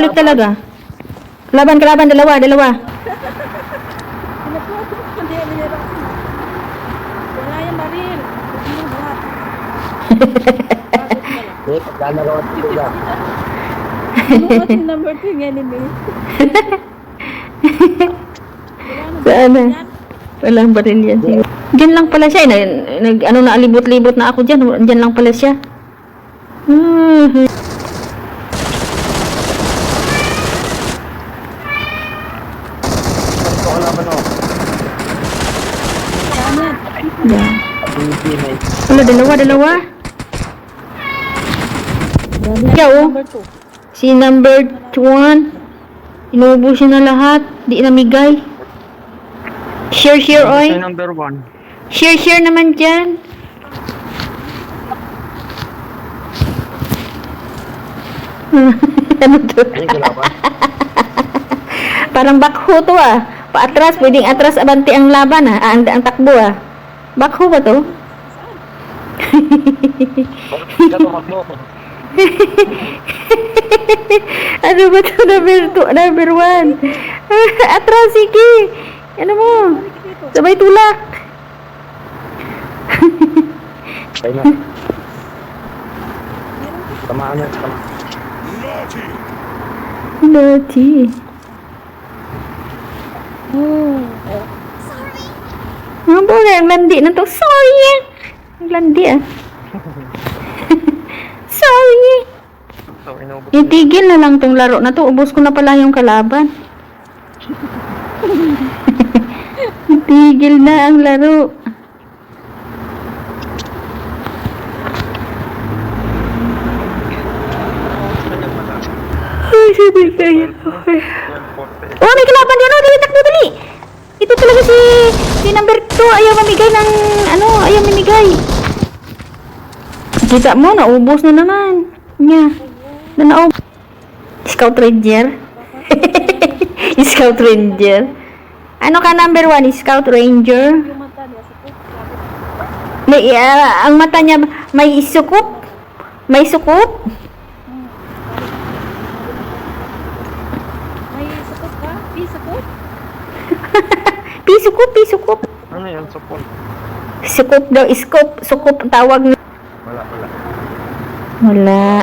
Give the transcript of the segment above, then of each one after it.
Traffic talaga. Kalaban, dalawa. Wala yung baril. Hindi mo lahat. Paglalaro sila. Ano yung number 2 yung enemy? Saan na? Walang baril yan siguro. Diyan lang pala siya. Naalibot-libot na ako dyan. Diyan lang pala siya. Ito ko naman o. Yan. Pilipinay. Wala, dalawa. Ikaw, oh. Number 2. Si number 1. Inuubos siya na lahat. Di namigay. Share, oy. Number 1. Share naman dyan. Ano to? Ay, kalaban. Parang backhoe to ah. Paatras, pwedeng atras abanti ang laban ah. Ang takbo ah. Backhoe ba to? Ito tumakbo. Ano ba to? Number 1. Atras, sige. Ano mo? Sabay tulak. Kaya na. Tamaan na. Naughty. Ano ba nga? Ang landi na to. Sorry. Ang landi ah. Sorry. So, inubos. Itigil na lang tong laro na to. Ubus ko na pala yung kalaban. Itigil na ang laro. Ay, sabi kayo. Okay. Oh, may kalaban yan. Oh, dali, takbo, dali. Ito talaga si number 2. Ayaw mamigay ng, ayaw mamigay. Kita mo, naubos na naman. Nya. Naubos. Scout Ranger. Scout Ranger. Ano ka number 1? Scout Ranger. Yung mata niya, sakot. May, ang mata niya, may sukup. May sukup. May sakot ka? Sakot? Pisukop. Ano yan? Support. Sukup daw, sukup ang tawag na. Wala. Wala.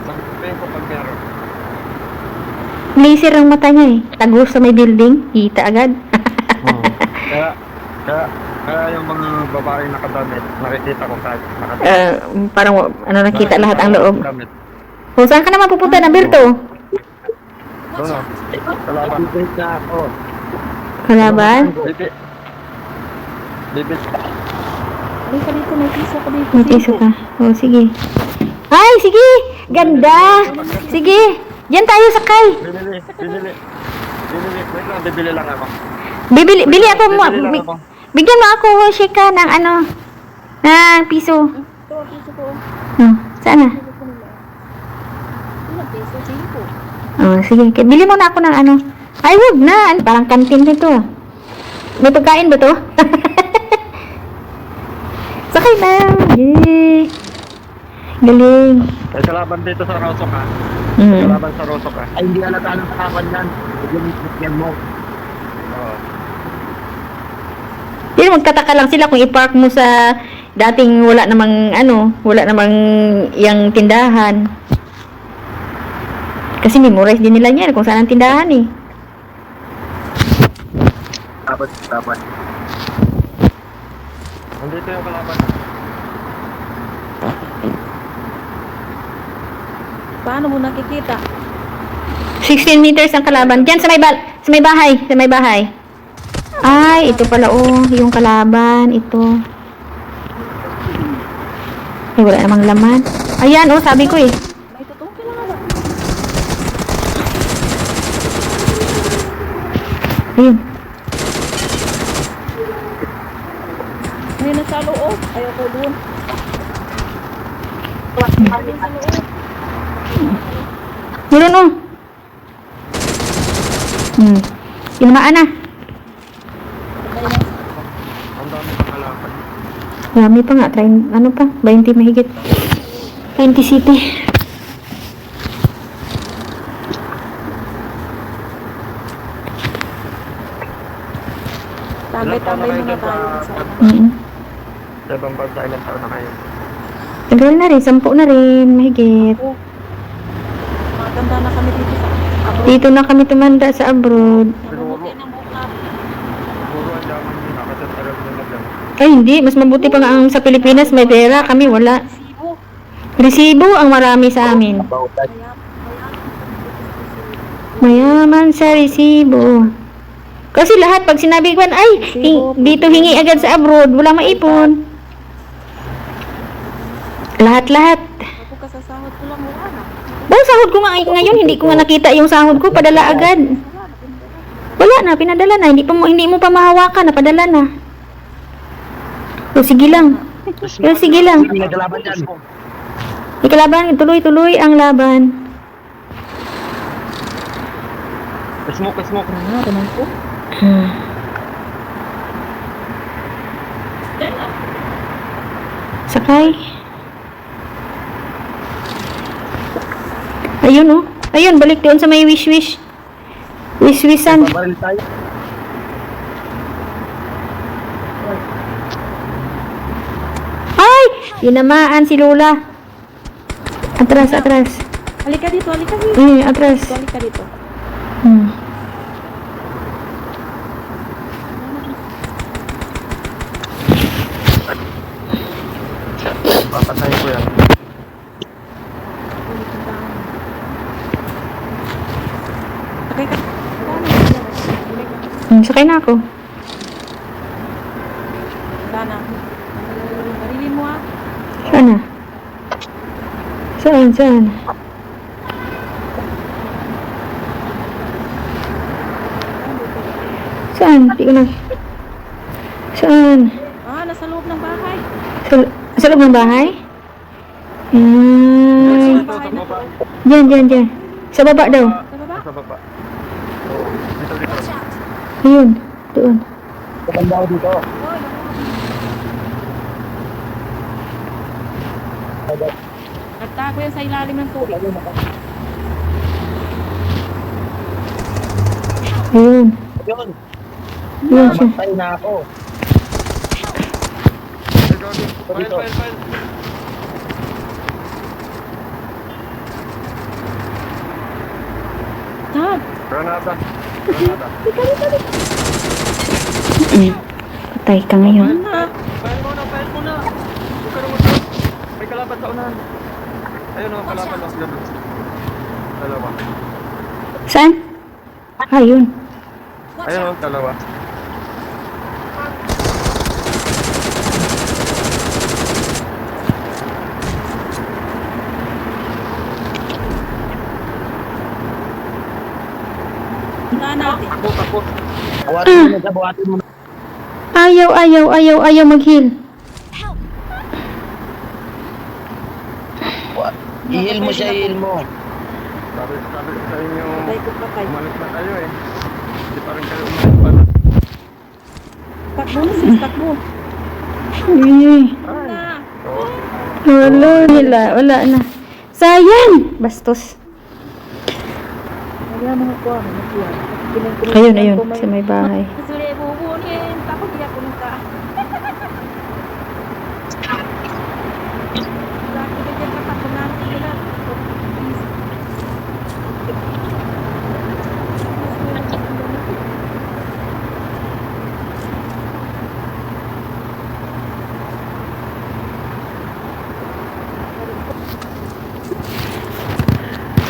Sabihin ko pag meron. Laser ang mata niya eh. Tagos sa may building. Kita agad. Kaya yung mga babaeng nakadamit, nakikita ko kahit nakadamit. Parang nakita lahat ang loob. Damit. O, saan ka naman pupunta na, Berto? Doon o. Kalaban. Bibit na ako. Kalaban? Bibit. Alin ka dito, may piso ka dito. May piso ka. O, sige. Ay, sige! Ganda! Sige! Diyan tayo sakay. Bibili. Wait lang, bibili lang ako. Bili ako mo. Bibili lang ako. Bigyan mo ako, Shika, ng piso. Ito, piso ko. Saan na? Piso ko nila. Ilang piso? 5. Oh, sige. Bili mo na ako ng Ay, wag na. Parang kantin na to. May pagkain ba to? Sakay na. Yay. Galing. May kalaban dito sa Rosok ha. Mm. Kalaban sa Rosok ha. Ay, hindi alata ng kalaban yan. Bigyan mo. Oo. Pero magtataka lang sila kung i-park mo sa dating wala namang yang tindahan. Kasi memorize din nila yan kung saan ang tindahan eh. Dapat. Nandito yung kalaban. Paano mo nakikita? 16 meters ang kalaban. Diyan sa may bahay. Ay, ito pala yung kalaban. Ito. Ay, wala namang laman. Ayan, sabi ko eh. May totoong kailangan. Ayun. May nasa loob. Ayaw ko doon. May nasa loob. Meron Tinamaan na. Ang dami ng kalaban. Marami pa nga. 20 mahigit. 20 city. Tambay-tambay muna tayo sa Sa ibang bansa, ilang taon na kayo? Tagal na rin, 10 na rin, mahigit. ako. Maganda na kami dito sa abroad. Dito na kami tumanda sa abroad. Namumuti ng buhok natin. Puro ang daman nyo, nakasatagal nyo na dyan. Ay, hindi. Mas mabuti pa nga ang sa Pilipinas, may pera. Kami wala. Sibo. Resibo ang marami sa amin. Bautan. Mayaman sa resibo. Kasi lahat, pag sinabi ko, ay, dito hingi agad sa abroad, wala maipon. Lahat-lahat. Ako kasasahod ko lang wala na. Bang sahod ko nga ngayon, hindi ko nga nakita yung sahod ko, padala agad. Wala na, pinadala na. Hindi mo pa mahawakan, napadala na. O, sige lang. Pero sige lang. Hindi nagkalaban yan. Ikalaban, tuloy-tuloy ang laban. Smoke. Ano, ganun po? Sakay. Ayun oh. Ayun, balik doon sa may wish-wish. Wish-wishan. Babaril tayo. Ay! Tinamaan si Lola. Atras. Halika dito, halika dito. Atras. Halika dito. Papatay ko yan. Okay ka. Sakay na ako. Sana. Marilin mo ah. Sana. Saan? Saan? Di ko na. Saan? Ah, nasa loob ng bahay. Sa loob ng bahay? Ay. Ito, sa baba. Diyan. Sa baba daw. Sa baba? Sa baba. Oo, dito. Ayun. Doon. Maganda ako dito. Nagtago yan sa ilalim ng tubig. Ayun. Yun. Ayun siya. Matay na ako. Dito. Dad! Granada. Patay ka ngayon. Ah, File muna. Huwag ka naman doon. May kalaban sa unahan. Ayun o, kalaban lang sila doon. Dalawa. Saan? Ayun. Ayun o, dalawa. tingnan natin. Takbo. Buhatin mo na. Ayaw mag-heal. I-heal mo siya, i-heal mo. Sabi ko sa inyo, Patay ko patay. umalis na kayo eh. Hindi pa rin kayo umalis pala. Takbo na sis, takbo. Ay. Ay. Wala na. Sayang! Bastos. Wala mga kuha, mga kuha. Ayun, sa may bahay. Kasi bubunin, tapos hindi ako nagka. Lagi ka dyan kapag natin nila.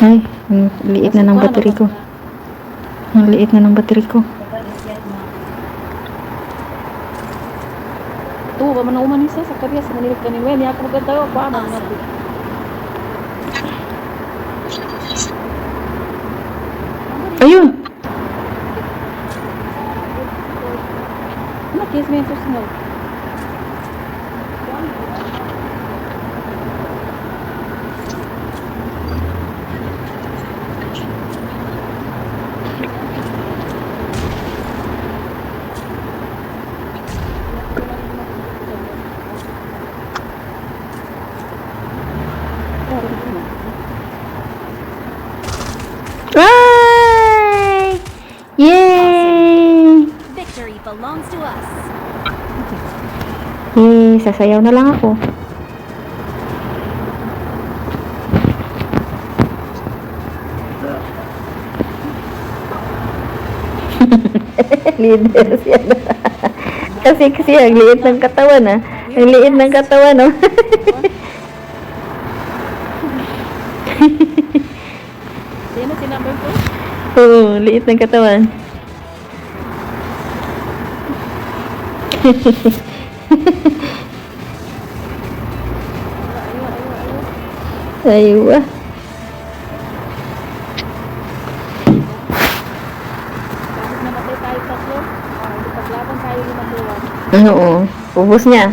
Ay, ang liit na ng battery ko. Ang liit na ng battery ko. Tuh, ba man umanis sa kabias sa manilig kanin wen, ya ako maganda pa man natin. Ayun! Ano kiss me sa snow? Ay! Yay! Victory belongs to us. Sasayaw na lang ako. Leader siya. Kasi ang liit ng katawan ah. Ang liit ng katawan oh. Sino si number 2? Oo, liit ng katawan. Aywa. Kahit namatay tayo tatlo, hindi paglaban tayo 5 buwan. Oo, ubos niya.